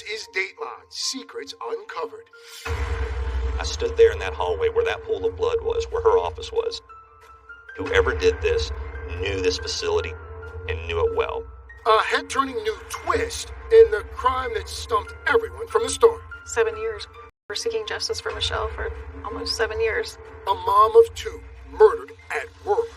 This is Dateline, Secrets Uncovered. I stood there in that hallway where that pool of blood was, where her office was. Whoever did this knew this facility and knew it well. A head-turning new twist in the crime that stumped everyone from the start. 7 years. We're seeking justice for Michelle for almost 7 years. A mom of two murdered at work.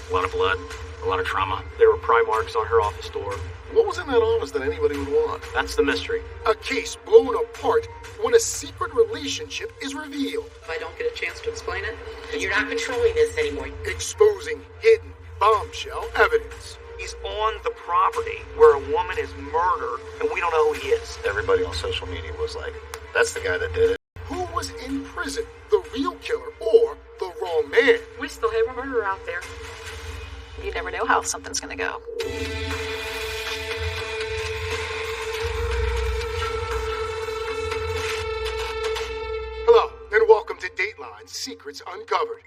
A lot of blood, a lot of trauma. There were pry marks on her office door. What was in that office that anybody would want? That's the mystery. A case blown apart when a secret relationship is revealed. If I don't get a chance to explain it, then you're not controlling this anymore. Exposing hidden bombshell evidence. He's on the property where a woman is murdered, and we don't know who he is. Everybody on social media was like, that's the guy that did it. Who was in prison, the real killer or the wrong man? We still have a murderer out there. You never know how something's gonna go. Hello, and welcome to Dateline, Secrets Uncovered.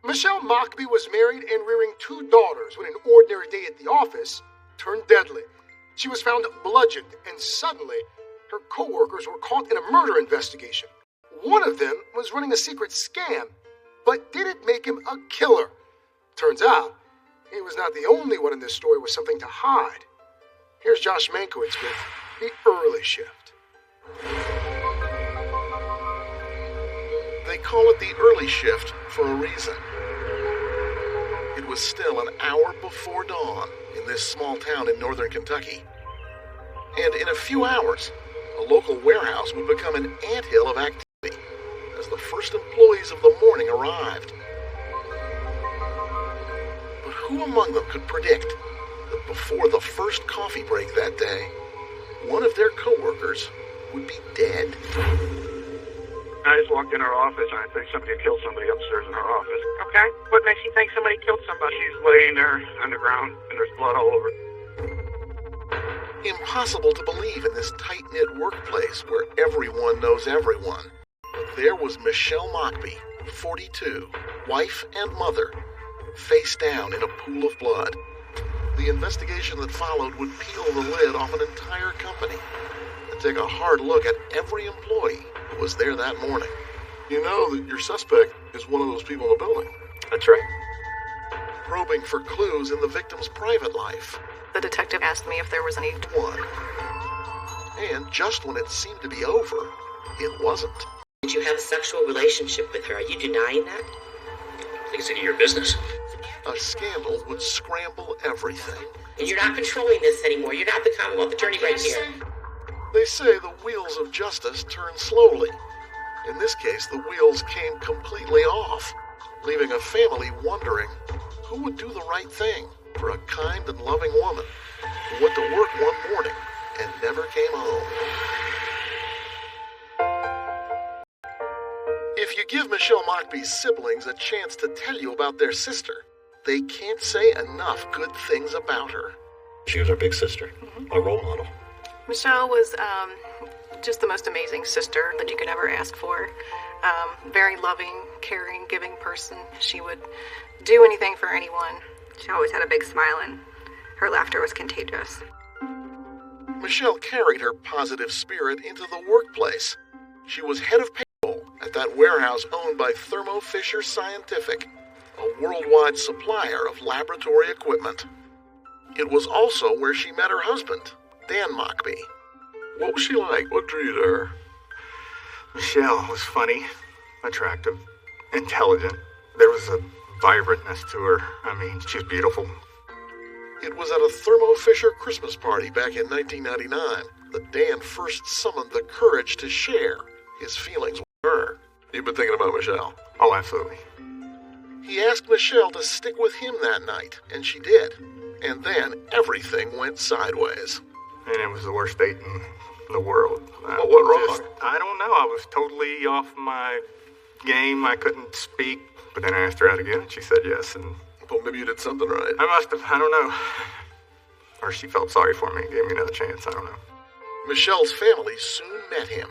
Michelle Mockbee was married and rearing 2 daughters when an ordinary day at the office turned deadly. She was found bludgeoned, and suddenly, her co-workers were caught in a murder investigation. One of them was running a secret scam, but did it make him a killer? Turns out, he was not the only one in this story with something to hide. Here's Josh Mankiewicz with The Early Shift. They call it the early shift for a reason. It was still an hour before dawn in this small town in northern Kentucky. And in a few hours, a local warehouse would become an anthill of activity as the first employees of the morning arrived. But who among them could predict that before the first coffee break that day, one of their co-workers would be dead? I just walked in her office and I think somebody had killed somebody upstairs in her office. Okay. What makes you think somebody killed somebody? She's laying there underground and there's blood all over. Impossible to believe in this tight-knit workplace where everyone knows everyone. But there was Michelle Mockbee, 42, wife and mother, face down in a pool of blood. The investigation that followed would peel the lid off an entire company and take a hard look at every employee who was there that morning. You know that your suspect is one of those people in the building. That's right. Probing for clues in the victim's private life. The detective asked me if there was any... One. And just when it seemed to be over, it wasn't. Did you have a sexual relationship with her? Are you denying that? It's any of your business. A scandal would scramble everything. And you're not controlling this anymore. You're not the Commonwealth Attorney right here. They say the wheels of justice turn slowly. In this case, the wheels came completely off, leaving a family wondering who would do the right thing for a kind and loving woman who went to work one morning and never came home. If you give Michelle Mockbee's siblings a chance to tell you about their sister, they can't say enough good things about her. She was our big sister, a role model. Michelle was just the most amazing sister that you could ever ask for. Very loving, caring, giving person. She would do anything for anyone. She always had a big smile and her laughter was contagious. Michelle carried her positive spirit into the workplace. She was head of payroll at that warehouse owned by Thermo Fisher Scientific, a worldwide supplier of laboratory equipment. It was also where she met her husband, Dan Mockbee. What was she like? What drew you to her? Michelle was funny, attractive, intelligent. There was a vibrantness to her. I mean, she was beautiful. It was at a Thermo Fisher Christmas party back in 1999 that Dan first summoned the courage to share his feelings with her. You've been thinking about Michelle? Oh, absolutely. He asked Michelle to stick with him that night, and she did. And then everything went sideways. And it was the worst date in the world. What went wrong? I don't know. I was totally off my game. I couldn't speak. But then I asked her out again, and she said yes. And Well, maybe you did something right. I must have. I don't know. Or she felt sorry for me and gave me another chance. I don't know. Michelle's family soon met him.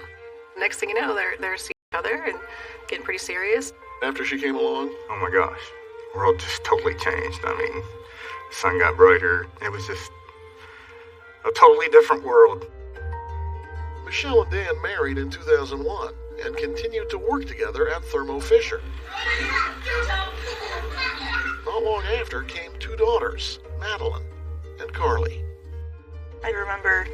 Next thing you know, they're seeing each other and getting pretty serious. After she came along? Oh my gosh. The world just totally changed. I mean, the sun got brighter. It was just a totally different world. Michelle and Dan married in 2001 and continued to work together at Thermo Fisher. Not long after came two daughters, Madeline and Carly. I remember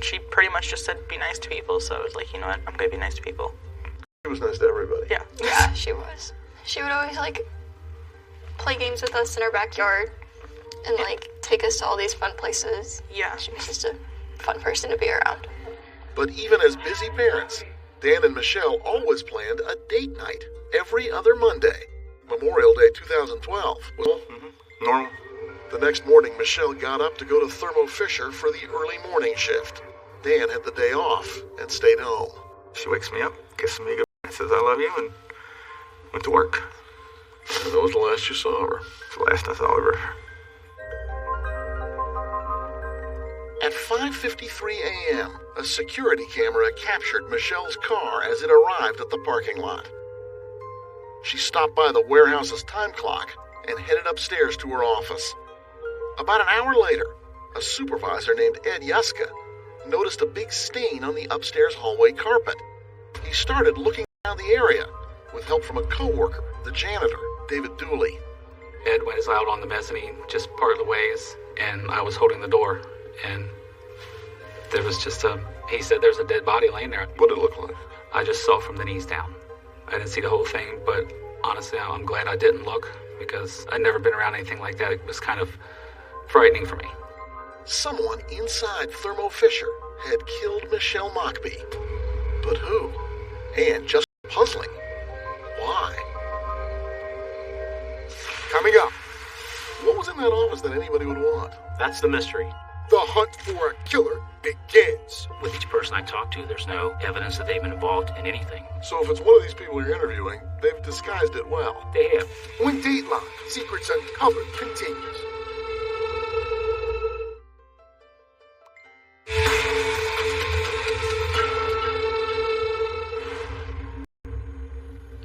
she pretty much just said be nice to people, so I was like, you know what, I'm gonna be nice to people. She was nice to everybody. Yeah. Yeah, she was. She would always, play games with us in our backyard and, take us to all these fun places. Yeah. She was just a fun person to be around. But even as busy parents, Dan and Michelle always planned a date night every other Monday. Memorial Day 2012. Well, Normal. the next morning, Michelle got up to go to Thermo Fisher for the early morning shift. Dan had the day off and stayed home. She wakes me up, kisses me goodbye, says I love you, and went to work. And that was the last you saw of her. It's the last I saw of her. At 5:53 a.m., a security camera captured Michelle's car as it arrived at the parking lot. She stopped by the warehouse's time clock and headed upstairs to her office. About an hour later, a supervisor named Ed Yuska noticed a big stain on the upstairs hallway carpet. He started looking around the area with help from a coworker, the janitor, David Dooley. Ed was out on the mezzanine, just part of the ways, and I was holding the door, and there was he said there's a dead body laying there. What did it look like? I just saw from the knees down. I didn't see the whole thing, but honestly, I'm glad I didn't look, because I'd never been around anything like that. It was kind of frightening for me. Someone inside Thermo Fisher had killed Michelle Mockbee. But who? And just puzzling, why? Coming up. What was in that office that anybody would want? That's the mystery. The hunt for a killer begins. With each person I talk to, there's no evidence that they've been involved in anything. So if it's one of these people you're interviewing, they've disguised it well. They have. When Dateline Secrets Uncovered continues.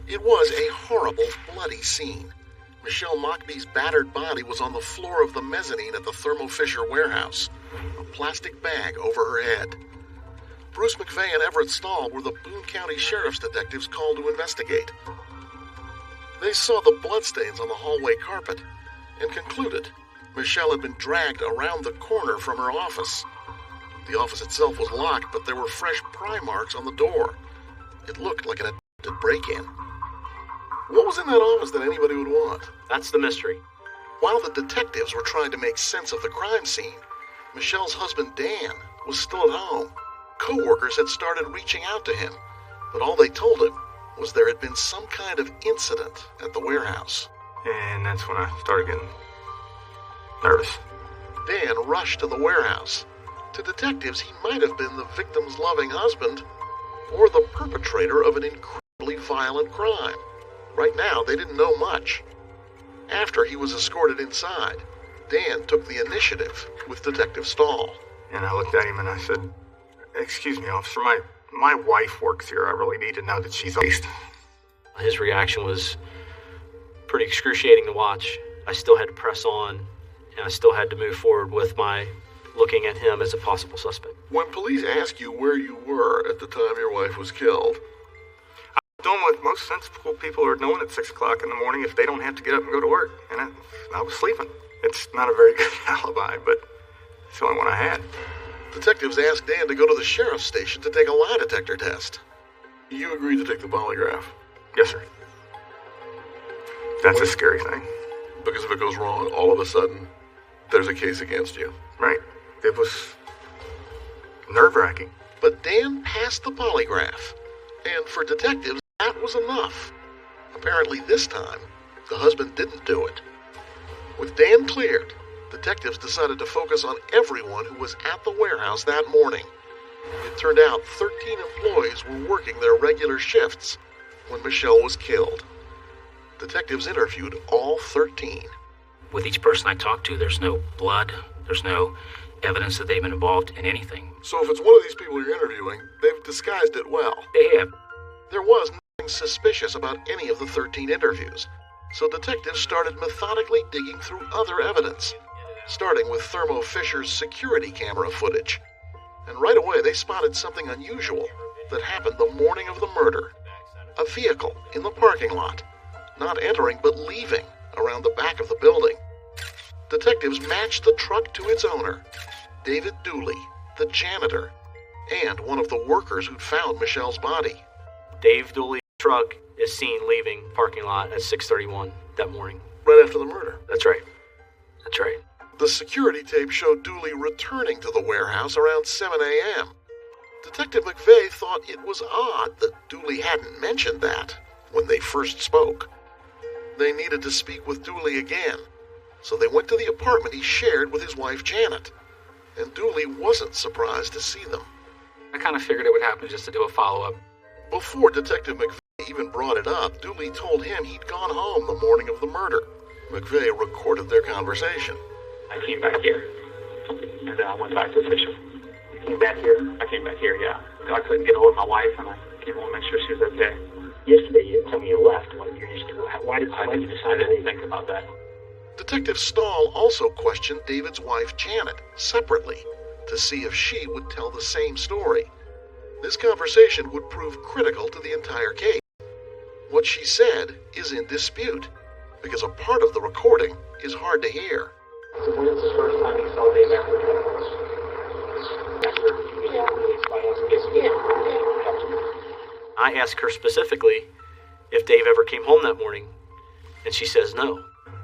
It was a horrible, bloody scene. Michelle Mockbee's battered body was on the floor of the mezzanine at the Thermo Fisher warehouse, a plastic bag over her head. Bruce McVeigh and Everett Stahl were the Boone County Sheriff's detectives called to investigate. They saw the bloodstains on the hallway carpet and concluded Michelle had been dragged around the corner from her office. The office itself was locked, but there were fresh pry marks on the door. It looked like an attempted break-in. What was in that office that anybody would want? That's the mystery. While the detectives were trying to make sense of the crime scene, Michelle's husband Dan was still at home. Co-workers had started reaching out to him, but all they told him was there had been some kind of incident at the warehouse. And that's when I started getting nervous. Dan rushed to the warehouse. To detectives, he might have been the victim's loving husband or the perpetrator of an incredibly violent crime. Right now, they didn't know much. After he was escorted inside, Dan took the initiative with Detective Stahl. And I looked at him and I said, "Excuse me, officer, my wife works here. I really need to know that she's based." His reaction was pretty excruciating to watch. I still had to press on, and I still had to move forward with my looking at him as a possible suspect. When police ask you where you were at the time your wife was killed, Doing what most sensible people are doing at 6 o'clock in the morning if they don't have to get up and go to work. And I was sleeping. It's not a very good alibi, but it's the only one I had. detectives asked Dan to go to the sheriff's station to take a lie detector test. You agreed to take the polygraph? Yes, sir. That's a scary thing. Because if it goes wrong, all of a sudden, there's a case against you. Right. It was nerve-wracking. But Dan passed the polygraph, and for detectives, that was enough. Apparently this time, the husband didn't do it. With Dan cleared, detectives decided to focus on everyone who was at the warehouse that morning. It turned out 13 employees were working their regular shifts when Michelle was killed. Detectives interviewed all 13. With each person I talk to, there's no blood, there's no evidence that they've been involved in anything. So if it's one of these people you're interviewing, they've disguised it well. They have. There was nothing suspicious about any of the 13 interviews, so detectives started methodically digging through other evidence, starting with Thermo Fisher's security camera footage. And right away they spotted something unusual that happened the morning of the murder. A vehicle in the parking lot, not entering but leaving around the back of the building. Detectives matched the truck to its owner, David Dooley, the janitor, and one of the workers who'd found Michelle's body. Dave Dooley's truck is seen leaving parking lot at 6:31 that morning. Right after the murder. That's right. That's right. The security tape showed Dooley returning to the warehouse around 7 a.m. Detective McVeigh thought it was odd that Dooley hadn't mentioned that when they first spoke. They needed to speak with Dooley again, so they went to the apartment he shared with his wife Janet, and Dooley wasn't surprised to see them. I kind of figured it would happen just to do a follow-up. Before Detective McVeigh even brought it up, Dooley told him he'd gone home the morning of the murder. McVeigh recorded their conversation. I came back here, and I went back to Fisher. You came back here? I came back here, yeah. I couldn't get hold of my wife, and I came home to make sure she was okay. Yesterday you told me you left. Why did you decide to think about that? Detective Stahl also questioned David's wife Janet separately to see if she would tell the same story. This conversation would prove critical to the entire case. What she said is in dispute, because a part of the recording is hard to hear. So when was the first time you saw Dave after the I asked her specifically if Dave ever came home that morning, and she says no.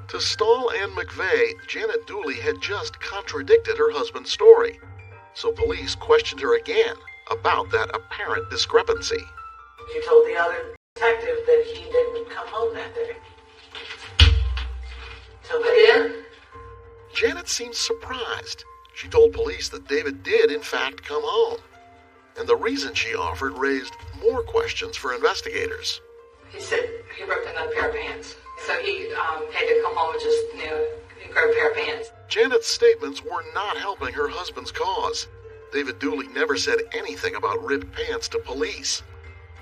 To Stahl and McVeigh, Janet Dooley had just contradicted her husband's story, so police questioned her again about that apparent discrepancy. You told the other detective that he didn't come home that day. Till then? Janet seemed surprised. She told police that David did, in fact, come home. And the reason she offered raised more questions for investigators. He said he ripped another pair of pants. So he had to come home and just, grab a pair of pants. Janet's statements were not helping her husband's cause. David Dooley never said anything about ripped pants to police.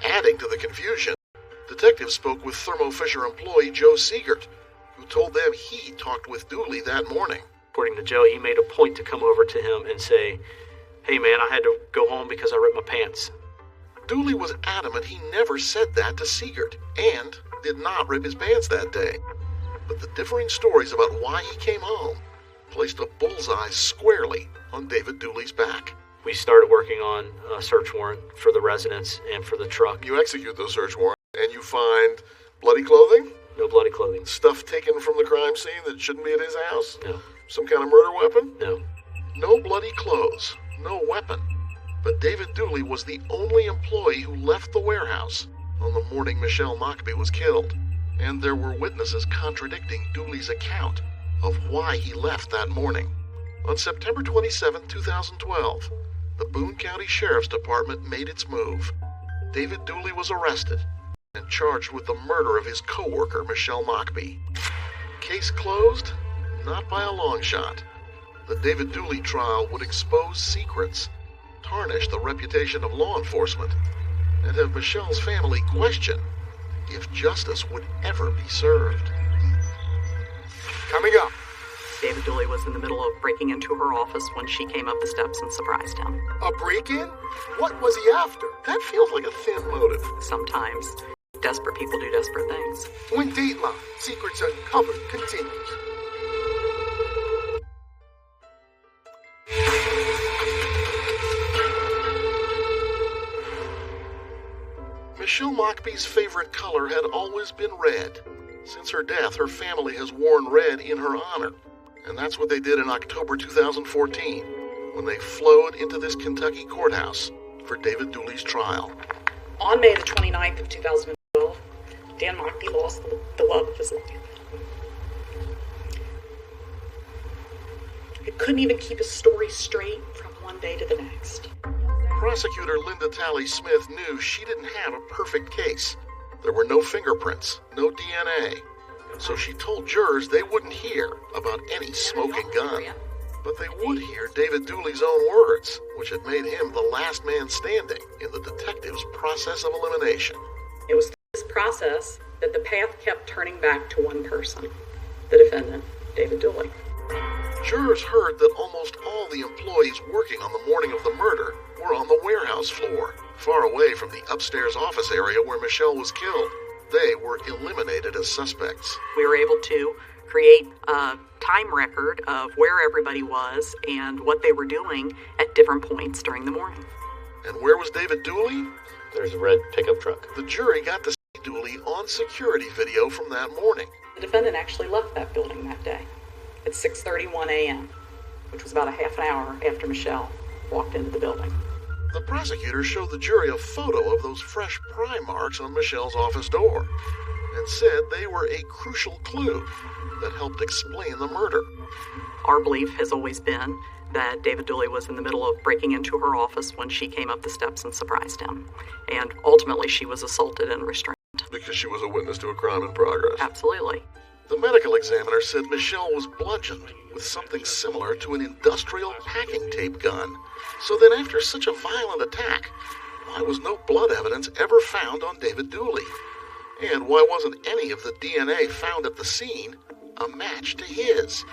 Adding to the confusion, detectives spoke with Thermo Fisher employee Joe Siegert, who told them he talked with Dooley that morning. According to Joe, he made a point to come over to him and say, "Hey man, I had to go home because I ripped my pants." Dooley was adamant he never said that to Siegert, and did not rip his pants that day. But the differing stories about why he came home placed a bullseye squarely on David Dooley's back. We started working on a search warrant for the residence and for the truck. You execute the search warrant, and you find bloody clothing? No bloody clothing. Stuff taken from the crime scene that shouldn't be at his house? No. Some kind of murder weapon? No. No bloody clothes, no weapon. But David Dooley was the only employee who left the warehouse on the morning Michelle Mockbee was killed. And there were witnesses contradicting Dooley's account of why he left that morning. On September 27, 2012, the Boone County Sheriff's Department made its move. David Dooley was arrested and charged with the murder of his co-worker, Michelle Mockbee. Case closed? Not by a long shot. The David Dooley trial would expose secrets, tarnish the reputation of law enforcement, and have Michelle's family question if justice would ever be served. Coming up. David Dooley was in the middle of breaking into her office when she came up the steps and surprised him. A break-in? What was he after? That feels like a thin motive. Sometimes desperate people do desperate things. When Dateline, Secrets Uncovered continues. Michelle Mockbee's favorite color had always been red. Since her death, her family has worn red in her honor. And that's what they did in October 2014, when they flowed into this Kentucky courthouse for David Dooley's trial. On May the 29th of 2012, Dan Mockbee lost the love of his life. He couldn't even keep his story straight from one day to the next. Prosecutor Linda Talley Smith knew she didn't have a perfect case. There were no fingerprints, no DNA. So she told jurors they wouldn't hear about any smoking gun. But they would hear David Dooley's own words, which had made him the last man standing in the detective's process of elimination. It was this process that the path kept turning back to one person, the defendant, David Dooley. Jurors heard that almost all the employees working on the morning of the murder were on the warehouse floor, far away from the upstairs office area where Michelle was killed. They were eliminated as suspects. We were able to create a time record of where everybody was and what they were doing at different points during the morning. And where was David Dooley? There's a red pickup truck. The jury got to see Dooley on security video from that morning. The defendant actually left that building that day at 6:31 a.m., which was about a half an hour after Michelle walked into the building. The prosecutor showed the jury a photo of those fresh pry marks on Michelle's office door and said they were a crucial clue that helped explain the murder. Our belief has always been that David Dooley was in the middle of breaking into her office when she came up the steps and surprised him. And ultimately she was assaulted and restrained. Because she was a witness to a crime in progress. Absolutely. The medical examiner said Michelle was bludgeoned with something similar to an industrial packing tape gun. So then after such a violent attack, why was no blood evidence ever found on David Dooley? And why wasn't any of the DNA found at the scene a match to his?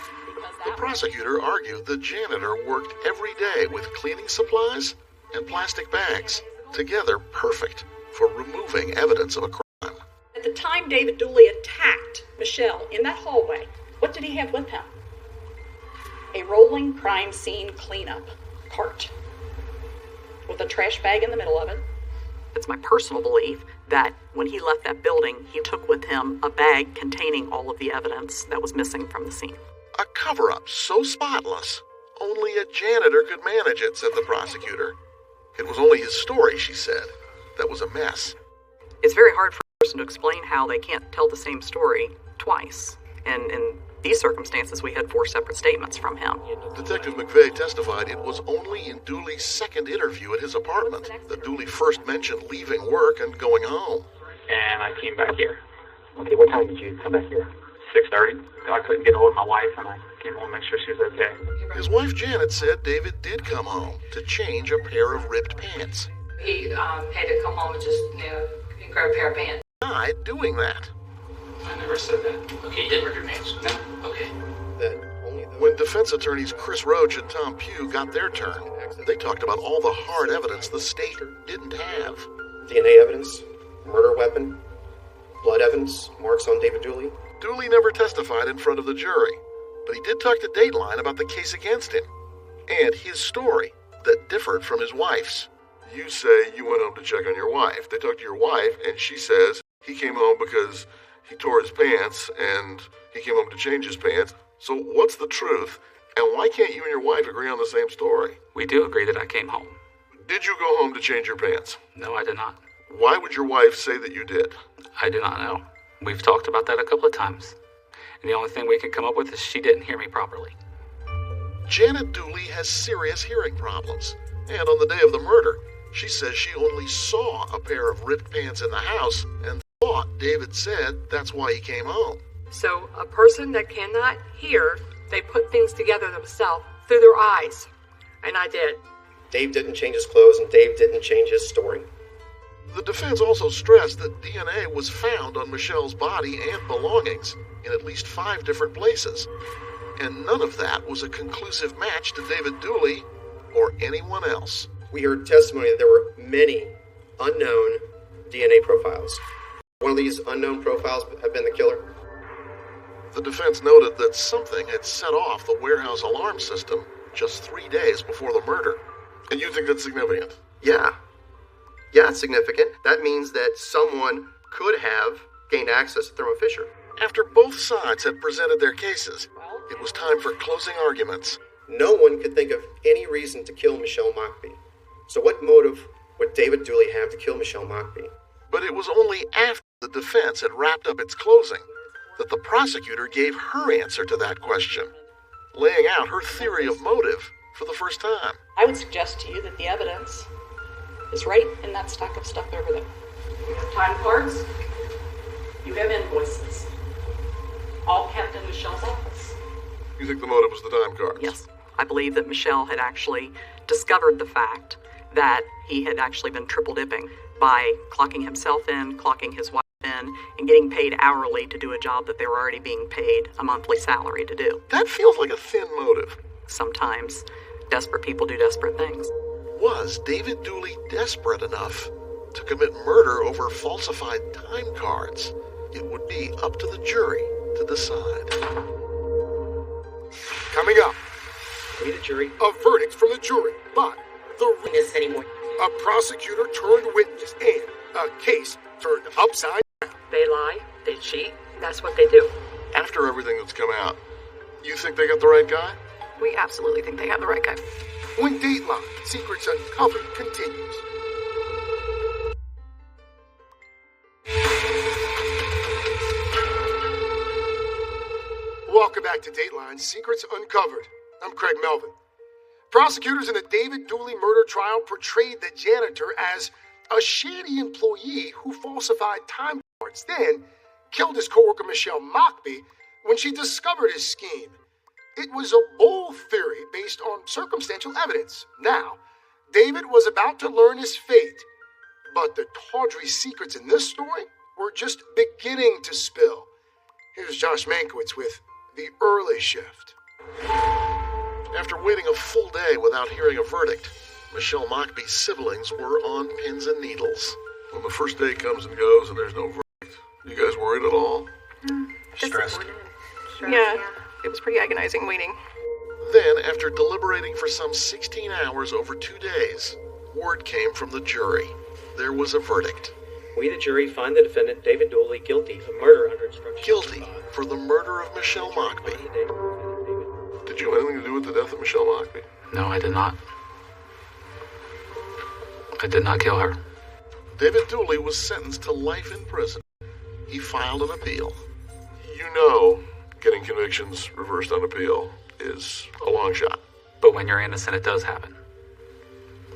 The prosecutor argued the janitor worked every day with cleaning supplies and plastic bags, together perfect for removing evidence of a crime. At the time David Dooley attacked Michelle in that hallway, what did he have with him? A rolling crime scene cleanup cart with a trash bag in the middle of it. It's my personal belief that when he left that building, he took with him a bag containing all of the evidence that was missing from the scene. A cover-up so spotless, only a janitor could manage it, said the prosecutor. It was only his story, she said, that was a mess. It's very hard for a person to explain how they can't tell the same story twice. And in these circumstances, we had 4 separate statements from him. Detective McVeigh testified it was only in Dooley's second interview at his apartment that Dooley first mentioned leaving work and going home. And I came back here. Okay, what time did you come back here? 6:30. I couldn't get hold of my wife, and I came home to make sure she was okay. His wife Janet said David did come home to change a pair of ripped pants. He had to come home and just, grab a pair of pants. Died doing that. I never said that. Okay, you didn't rip your pants. No? Okay. When defense attorneys Chris Roach and Tom Pugh got their turn, they talked about all the hard evidence the state didn't have. DNA evidence, murder weapon, blood evidence, marks on David Dooley. Dooley never testified in front of the jury, but he did talk to Dateline about the case against him and his story that differed from his wife's. You say you went home to check on your wife. They talked to your wife, and she says he came home because he tore his pants, and he came home to change his pants. So what's the truth, and why can't you and your wife agree on the same story? We do agree that I came home. Did you go home to change your pants? No, I did not. Why would your wife say that you did? I do not know. We've talked about that a couple of times. And the only thing we can come up with is she didn't hear me properly. Janet Dooley has serious hearing problems. And on the day of the murder, she says she only saw a pair of ripped pants in the house and thought David said that's why he came home. So a person that cannot hear, they put things together themselves through their eyes. And I did. Dave didn't change his clothes and Dave didn't change his story. The defense also stressed that DNA was found on Michelle's body and belongings in at least 5 different places. And none of that was a conclusive match to David Dooley or anyone else. We heard testimony that there were many unknown DNA profiles. One of these unknown profiles have been the killer. The defense noted that something had set off the warehouse alarm system just 3 days before the murder. And you think that's significant? Yeah, it's significant. That means that someone could have gained access to Thermo Fisher. After both sides had presented their cases, it was time for closing arguments. No one could think of any reason to kill Michelle Mockbee. So what motive would David Dooley have to kill Michelle Mockbee? But it was only after the defense had wrapped up its closing that the prosecutor gave her answer to that question, laying out her theory of motive for the first time. I would suggest to you that the evidence is right in that stack of stuff over there. You have time cards. You have invoices. All kept in Michelle's office. You think the motive was the time cards? Yes. I believe that Michelle had actually discovered the fact that he had actually been triple dipping by clocking himself in, clocking his wife in, in and getting paid hourly to do a job that they were already being paid a monthly salary to do. That feels like a thin motive. Sometimes desperate people do desperate things. Was David Dooley desperate enough to commit murder over falsified time cards? It would be up to the jury to decide. Coming up, We the jury. a verdict from the jury, but the This anymore. a prosecutor turned witness and a case turned upside down. They lie, they cheat, that's what they do. After everything that's come out, you think they got the right guy? We absolutely think they got the right guy. When Dateline Secrets Uncovered continues. Welcome back to Dateline Secrets Uncovered. I'm Craig Melvin. Prosecutors in the David Dooley murder trial portrayed the janitor as a shady employee who falsified time cards, then killed his coworker Michelle Mockbee when she discovered his scheme. It was a bold theory based on circumstantial evidence. Now, David was about to learn his fate, but the tawdry secrets in this story were just beginning to spill. Here's Josh Mankiewicz with The Early Shift. After waiting a full day without hearing a verdict, Michelle Mockbee's siblings were on pins and needles. When the first day comes and goes and there's no verdict, you guys worried at all? Stressed. Yeah, it was pretty agonizing waiting. Then, after deliberating for some 16 hours over 2 days, word came from the jury. There was a verdict. We the jury find the defendant David Dooley guilty of murder under instruction. Guilty for the murder of Michelle Mockbee. Did you have anything to do with the death of Michelle Mockbee? No, I did not. I did not kill her. David Dooley was sentenced to life in prison. He filed an appeal. You know, getting convictions reversed on appeal is a long shot. But when you're innocent, it does happen.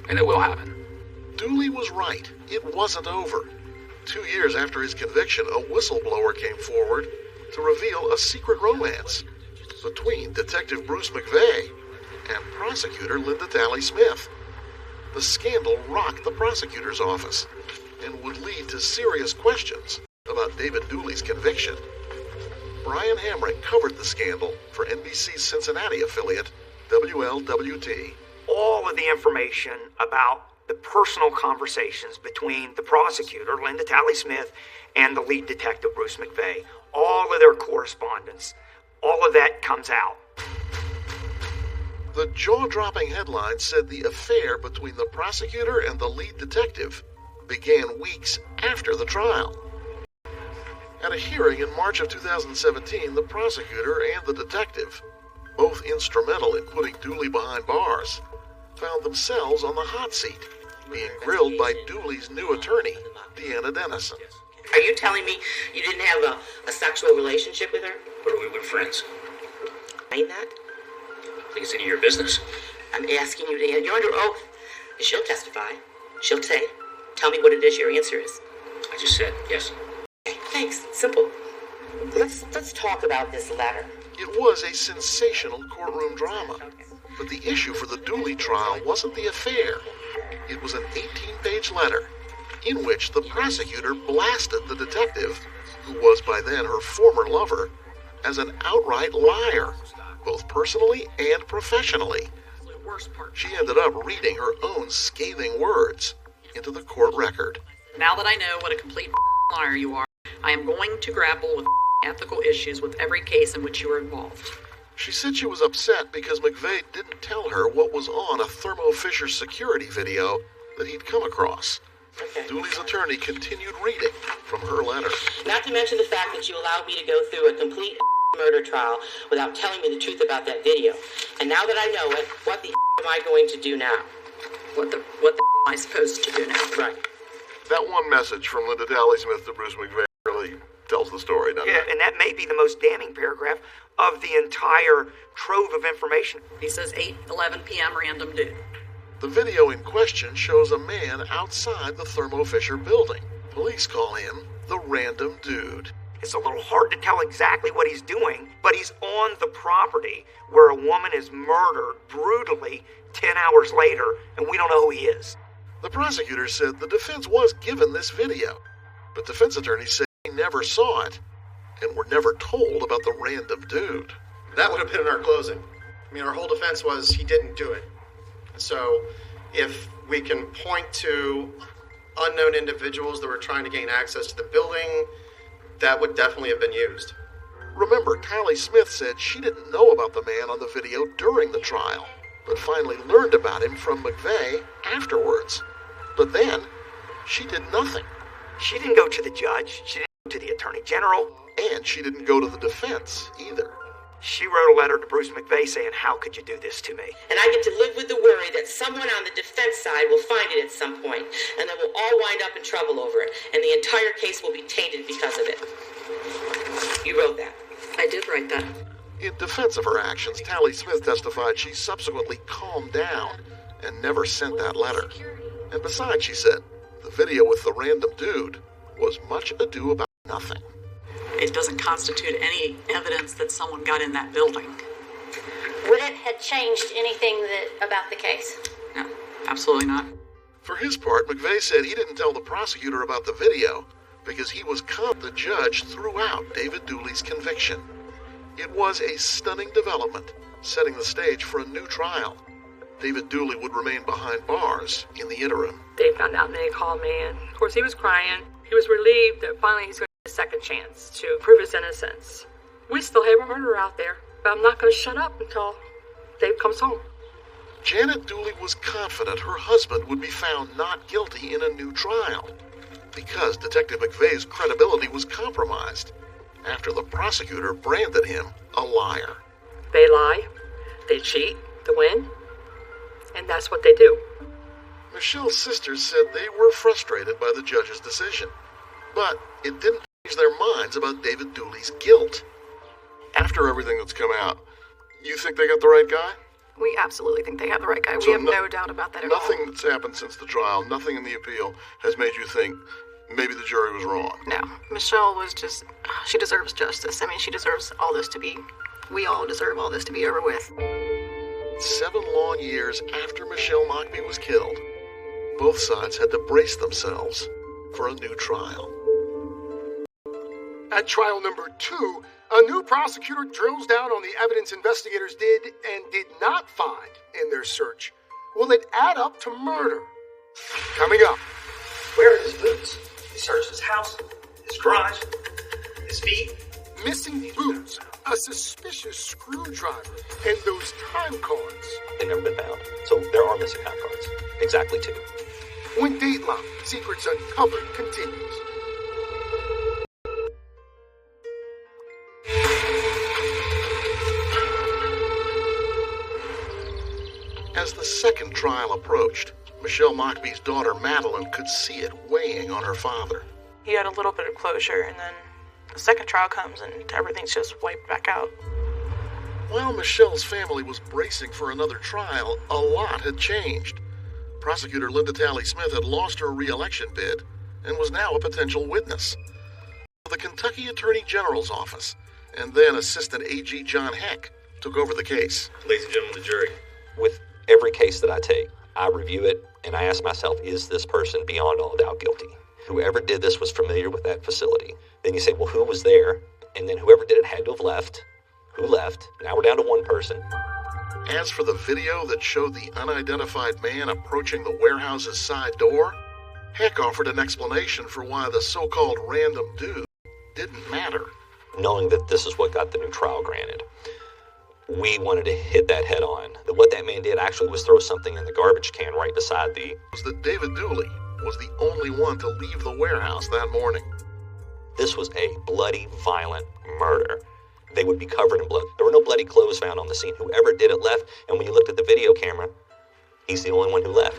And it will happen. Dooley was right. It wasn't over. 2 years after his conviction, a whistleblower came forward to reveal a secret romance between Detective Bruce McVeigh and prosecutor Linda Talley-Smith. The scandal rocked the prosecutor's office and would lead to serious questions about David Dooley's conviction. Brian Hamrick covered the scandal for NBC's Cincinnati affiliate, WLWT. All of the information about the personal conversations between the prosecutor, Linda Talley-Smith, and the lead detective, Bruce McVeigh, all of their correspondence, all of that comes out. The jaw-dropping headline said the affair between the prosecutor and the lead detective began weeks after the trial. At a hearing in March of 2017, the prosecutor and the detective, both instrumental in putting Dooley behind bars, found themselves on the hot seat, being grilled by Dooley's new attorney, Deanna Dennison. Are you telling me you didn't have a sexual relationship with her? But we were friends. Ain't that? Please, any of your business. I'm asking you to. You're under oath. She'll testify. She'll say. Tell me what it is your answer is. I just said yes. Okay, thanks. Simple. Let's talk about this letter. It was a sensational courtroom drama, but the issue for the Dooley trial wasn't the affair. It was an 18-page letter in which the prosecutor blasted the detective, who was by then her former lover, as an outright liar, both personally and professionally. She ended up reading her own scathing words into the court record. Now that I know what a complete liar you are, I am going to grapple with ethical issues with every case in which you are involved. She said she was upset because McVeigh didn't tell her what was on a Thermo Fisher security video that he'd come across. Okay. Dooley's attorney continued reading from her letter. Not to mention the fact that you allowed me to go through a complete murder trial without telling me the truth about that video. And now that I know it, what the am I going to do now? What the am I supposed to do now? Right. That one message from Linda Talley-Smith to Bruce McVeigh really tells the story, doesn't it? And that may be the most damning paragraph of the entire trove of information. He says 8:11 p.m. random dude. The video in question shows a man outside the Thermo Fisher building. Police call him the Random Dude. It's a little hard to tell exactly what he's doing, but he's on the property where a woman is murdered brutally 10 hours later, and we don't know who he is. The prosecutor said the defense was given this video, but defense attorneys said they never saw it and were never told about the random dude. That would have been in our closing. I mean, our whole defense was he didn't do it. So if we can point to unknown individuals that were trying to gain access to the building, that would definitely have been used. Remember, Tally Smith said she didn't know about the man on the video during the trial, but finally learned about him from McVeigh afterwards. But then, she did nothing. She didn't go to the judge. She didn't go to the attorney general. And she didn't go to the defense either. She wrote a letter to Bruce McVeigh saying, "How could you do this to me?" And I get to live with the worry that someone on the defense side will find it at some point, and then we'll all wind up in trouble over it, and the entire case will be tainted because of it. You wrote that. I did write that. In defense of her actions, Tally Smith testified she subsequently calmed down and never sent that letter. And besides, she said, the video with the random dude was much ado about nothing. It doesn't constitute any evidence that someone got in that building. Would it have changed anything about the case? No, absolutely not. For his part, McVeigh said he didn't tell the prosecutor about the video because he was confident the judge threw out David Dooley's conviction. It was a stunning development, setting the stage for a new trial. David Dooley would remain behind bars in the interim. They found out and they called me, and of course he was crying. He was relieved that finally he's going to get a second chance to prove his innocence. We still have a murderer out there, but I'm not going to shut up until Dave comes home. Janet Dooley was confident her husband would be found not guilty in a new trial because Detective McVeigh's credibility was compromised after the prosecutor branded him a liar. They lie, they cheat to win, and that's what they do. Michelle's sisters said they were frustrated by the judge's decision, but it didn't change their minds about David Dooley's guilt. After everything that's come out, you think they got the right guy? We absolutely think they have the right guy. So We have no doubt about that at all. Nothing that's happened since the trial, nothing in the appeal, has made you think maybe the jury was wrong. No. Michelle was just, she deserves justice. I mean, she deserves all this to be, we all deserve all this to be over with. 7 long years after Michelle Mockbee was killed, both sides had to brace themselves for a new trial. At trial number 2, a new prosecutor drills down on the evidence investigators did and did not find in their search. Will it add up to murder? Coming up. Where are his boots? They searched his house, his garage, his feet. Missing boots, a suspicious screwdriver, and those time cards. They've never been found, so there are missing time cards. Exactly 2. When Dateline Secrets Uncovered continues. As the second trial approached, Michelle Mockbee's daughter Madeline could see it weighing on her father. He had a little bit of closure, and then the second trial comes and everything's just wiped back out. While Michelle's family was bracing for another trial, a lot had changed. Prosecutor Linda Tally Smith had lost her re-election bid and was now a potential witness. The Kentucky Attorney General's office and then Assistant AG John Heck took over the case. Ladies and gentlemen of the jury, with every case that I take, I review it and I ask myself, is this person beyond all doubt guilty? Whoever did this was familiar with that facility. Then you say, well, who was there? And then whoever did it had to have left. Who left? Now we're down to one person. As for the video that showed the unidentified man approaching the warehouse's side door, Heck offered an explanation for why the so-called random dude didn't matter. Knowing that this is what got the new trial granted, we wanted to hit that head on. That what that man did actually was throw something in the garbage can right beside the... was that David Dooley was the only one to leave the warehouse that morning. This was a bloody, violent murder. They would be covered in blood. There were no bloody clothes found on the scene. Whoever did it left, and when you looked at the video camera, he's the only one who left.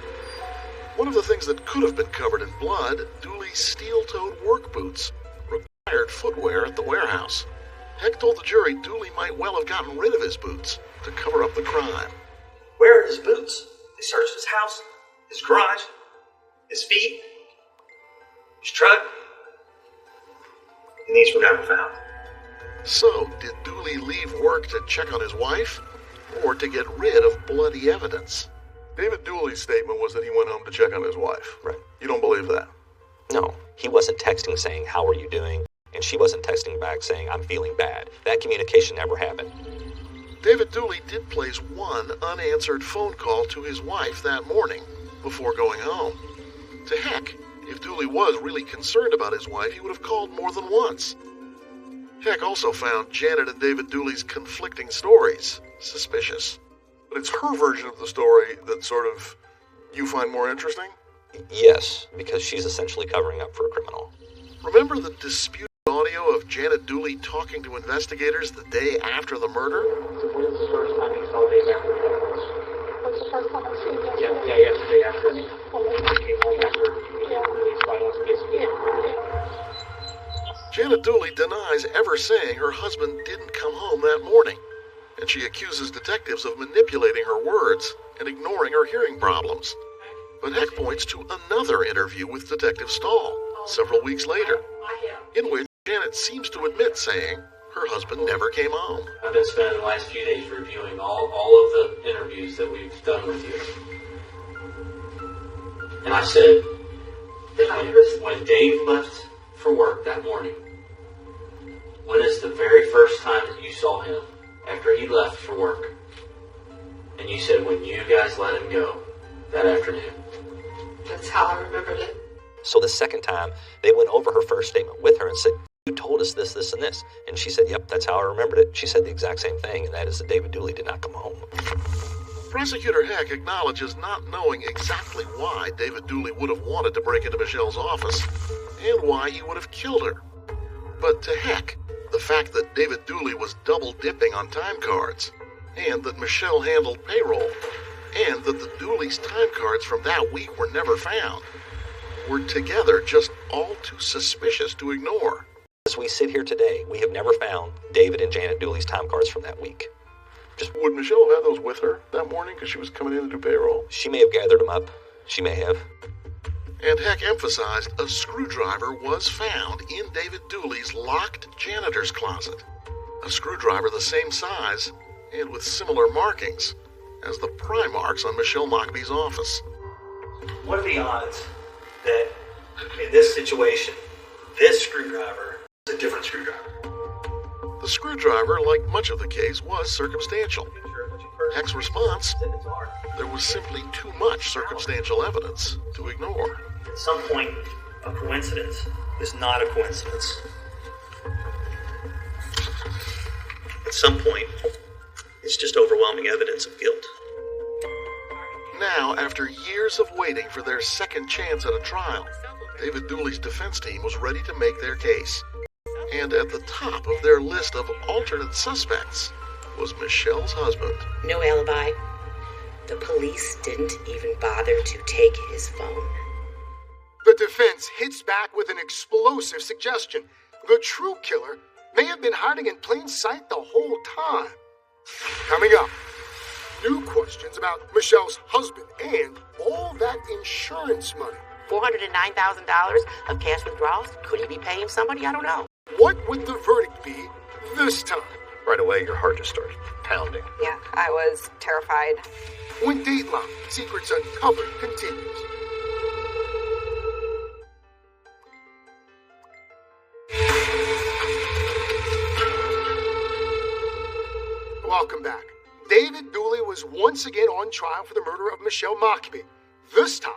One of the things that could have been covered in blood, Dooley's steel-toed work boots, required footwear at the warehouse. Heck told the jury Dooley might well have gotten rid of his boots to cover up the crime. Where are his boots? They searched his house, his garage, his feet, his truck, and these were never found. So, did Dooley leave work to check on his wife, or to get rid of bloody evidence? David Dooley's statement was that he went home to check on his wife. Right. You don't believe that? No. He wasn't texting saying, how are you doing? and she wasn't texting back saying, I'm feeling bad. That communication never happened. David Dooley did place one unanswered phone call to his wife that morning before going home. To heck, if Dooley was really concerned about his wife, he would have called more than once. Heck also found Janet and David Dooley's conflicting stories suspicious. But it's her version of the story that sort of you find more interesting? Yes, because she's essentially covering up for a criminal. Remember the disputed audio of Janet Dooley talking to investigators the day after the murder? When's the first time you saw Dave after the murder? When's the first time I seen Dave? Yeah, yesterday after he came home after police violence, basically. Janet Dooley denies ever saying her husband didn't come home that morning, and she accuses detectives of manipulating her words and ignoring her hearing problems. But Heck points to another interview with Detective Stahl several weeks later, in which Janet seems to admit saying her husband never came home. I've been spending the last few days reviewing all of the interviews that we've done with you. And I said that when Dave left for work that morning, when is the very first time that you saw him after he left for work? And you said when you guys let him go that afternoon. That's how I remembered it. So the second time, they went over her first statement with her and said, you told us this, this, and this. And she said, yep, that's how I remembered it. She said the exact same thing, and that is that David Dooley did not come home. Prosecutor Heck acknowledges not knowing exactly why David Dooley would have wanted to break into Michelle's office and why he would have killed her. But to Heck, the fact that David Dooley was double-dipping on time cards, and that Michelle handled payroll, and that the Dooley's time cards from that week were never found, were together just all too suspicious to ignore. As we sit here today, we have never found David and Janet Dooley's time cards from that week. Would Michelle have had those with her that morning because she was coming in to do payroll? She may have gathered them up. She may have. And Heck emphasized a screwdriver was found in David Dooley's locked janitor's closet. A screwdriver the same size and with similar markings as the pry marks on Michelle Mockby's office. What are the odds that in this situation, this screwdriver is a different screwdriver? The screwdriver, like much of the case, was circumstantial. Heck's response, there was simply too much circumstantial evidence to ignore. At some point, a coincidence is not a coincidence. At some point, it's just overwhelming evidence of guilt. Now, after years of waiting for their second chance at a trial, David Dooley's defense team was ready to make their case. And at the top of their list of alternate suspects was Michelle's husband. No alibi. The police didn't even bother to take his phone. The defense hits back with an explosive suggestion. The true killer may have been hiding in plain sight the whole time. Coming up, new questions about Michelle's husband and all that insurance money. $409,000 of cash withdrawals? Could he be paying somebody? I don't know. What would the verdict be this time? Right away, your heart just started pounding. Yeah, I was terrified. When Dateline Secrets Uncovered continues. Welcome back. David Dooley was once again on trial for the murder of Michelle Mockby. This time,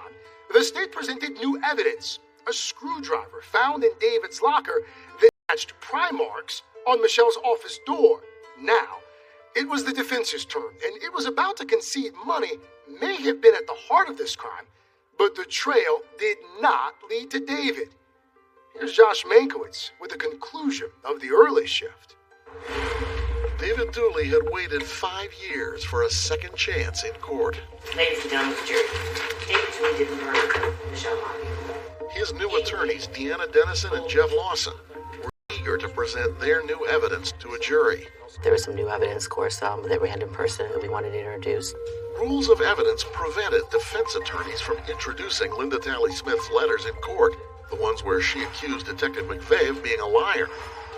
the state presented new evidence. A screwdriver found in David's locker that matched pry marks on Michelle's office door. Now, it was the defense's turn, and it was about to concede money may have been at the heart of this crime, but the trail did not lead to David. Here's Josh Mankiewicz with the conclusion of the early shift. David Dooley had waited 5 years for a second chance in court. Ladies and gentlemen of the jury, David Dooley didn't murder Michelle Mockby. His new attorneys, Deanna Dennison and Jeff Lawson, were eager to present their new evidence to a jury. There was some new evidence, of course, that random person that we wanted to introduce. Rules of evidence prevented defense attorneys from introducing Linda Talley Smith's letters in court, the ones where she accused Detective McVeigh of being a liar.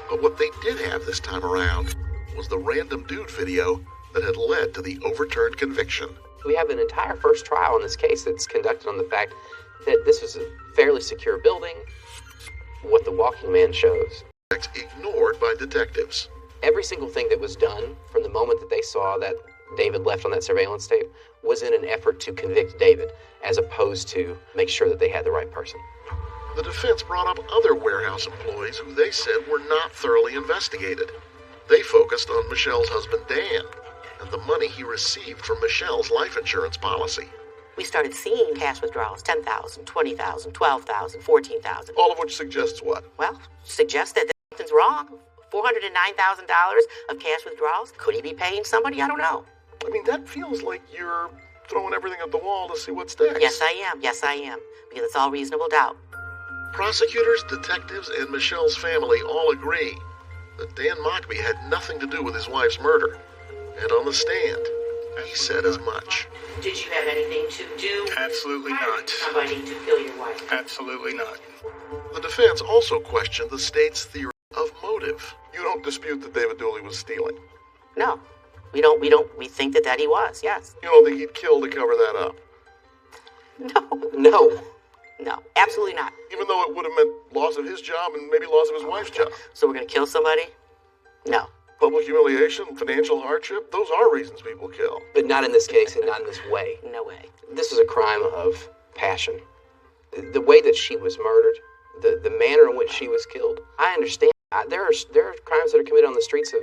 But what they did have this time around was the random dude video that had led to the overturned conviction. We have an entire first trial in this case that's conducted on the fact that this was a fairly secure building, what the walking man shows. points ignored by detectives. Every single thing that was done from the moment that they saw that David left on that surveillance tape was in an effort to convict David, as opposed to make sure that they had the right person. The defense brought up other warehouse employees who they said were not thoroughly investigated. They focused on Michelle's husband, Dan, and the money he received from Michelle's life insurance policy. We started seeing cash withdrawals, $10,000, $20,000, $12,000, $14,000. All of which suggests what? Well, suggests that something's wrong. $409,000 of cash withdrawals. Could he be paying somebody? I don't know. I mean, that feels like you're throwing everything at the wall to see what sticks. Yes, I am. Yes, I am. Because it's all reasonable doubt. Prosecutors, detectives, and Michelle's family all agree that Dan Mockbee had nothing to do with his wife's murder. And on the stand, he said as much. Did you have anything to do? Absolutely not. Somebody to kill your wife? Absolutely not. The defense also questioned the state's theory of motive. You don't dispute that David Dooley was stealing? No. We think that he was, yes. You don't think he'd kill to cover that up? No, absolutely not. Even though it would have meant loss of his job and maybe loss of his wife's job? So we're going to kill somebody? No. Public humiliation, financial hardship, those are reasons people kill. But not in this case and not in this way. No way. This was a crime of passion. The way that she was murdered, the manner in which she was killed, I understand. There are crimes that are committed on the streets of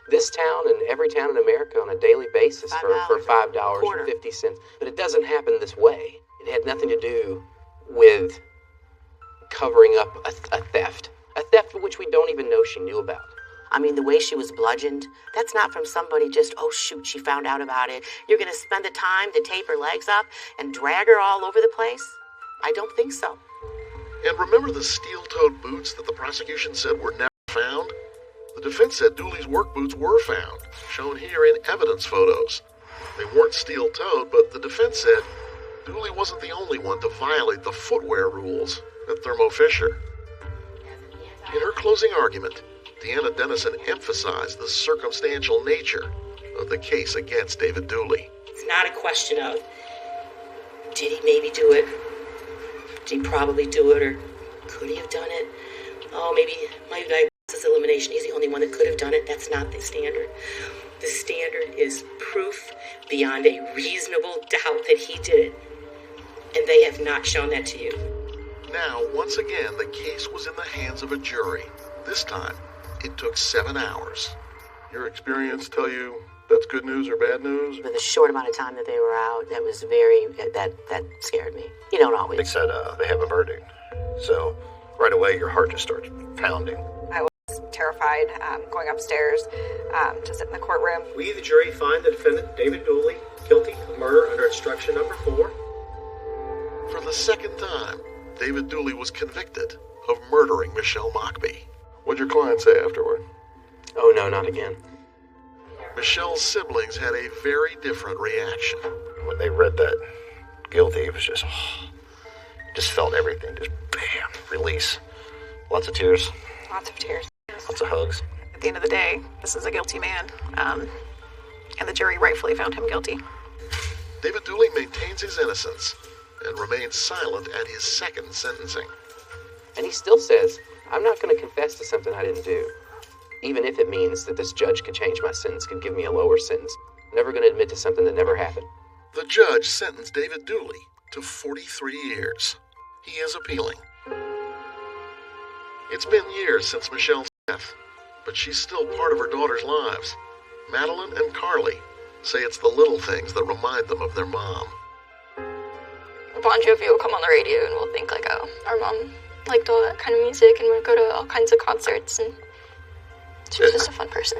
this town and every town in America on a daily basis for $5 or 50 cents. But it doesn't happen this way. It had nothing to do with covering up a theft. A theft for which we don't even know she knew about. I mean, the way she was bludgeoned, that's not from somebody just, oh shoot, she found out about it. You're going to spend the time to tape her legs up and drag her all over the place? I don't think so. And remember the steel-toed boots that the prosecution said were never found? The defense said Dooley's work boots were found, shown here in evidence photos. They weren't steel-toed, but the defense said Dooley wasn't the only one to violate the footwear rules at Thermo Fisher. In her closing argument, Deanna Dennison emphasized the circumstantial nature of the case against David Dooley. It's not a question of, did he maybe do it? Did he probably do it, or could he have done it? Oh, maybe diagnosis elimination, he's the only one that could have done it. That's not the standard. The standard is proof beyond a reasonable doubt that he did it. And they have not shown that to you. Now, once again, the case was in the hands of a jury. This time, it took 7 hours. Your experience tell you that's good news or bad news? For the short amount of time that they were out, that was that scared me. You don't always. They said they have a verdict. So right away, your heart just starts pounding. I was terrified going upstairs to sit in the courtroom. We, the jury, find the defendant, David Dooley, guilty of murder under instruction number 4. For the second time, David Dooley was convicted of murdering Michelle Mockbee. What'd your client say afterward? Oh, no, not again. Michelle's siblings had a very different reaction. When they read that guilty, it was just felt everything, just bam, release. Lots of tears. Lots of tears. Lots of hugs. At the end of the day, this is a guilty man, and the jury rightfully found him guilty. David Dooley maintains his innocence and remains silent at his second sentencing. And he still says, I'm not going to confess to something I didn't do. Even if it means that this judge could change my sentence, could give me a lower sentence. I'm never going to admit to something that never happened. The judge sentenced David Dooley to 43 years. He is appealing. It's been years since Michelle's death, but she's still part of her daughter's lives. Madeline and Carly say it's the little things that remind them of their mom. Bon Jovi will come on the radio and we'll think like, oh, our mom liked all that kind of music and would go to all kinds of concerts, and she was just a fun person.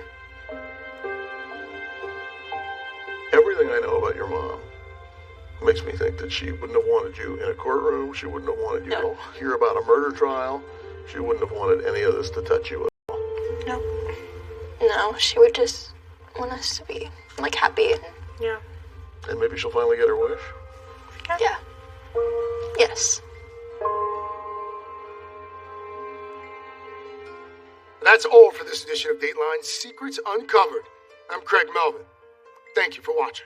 Everything I know about your mom makes me think that she wouldn't have wanted you in a courtroom. She wouldn't have wanted you to hear about a murder trial. She wouldn't have wanted any of this to touch you at all. No, she would just want us to be, like, happy. Yeah. And maybe she'll finally get her wish? Yeah. Yes. That's all for this edition of Dateline Secrets Uncovered. I'm Craig Melvin. Thank you for watching.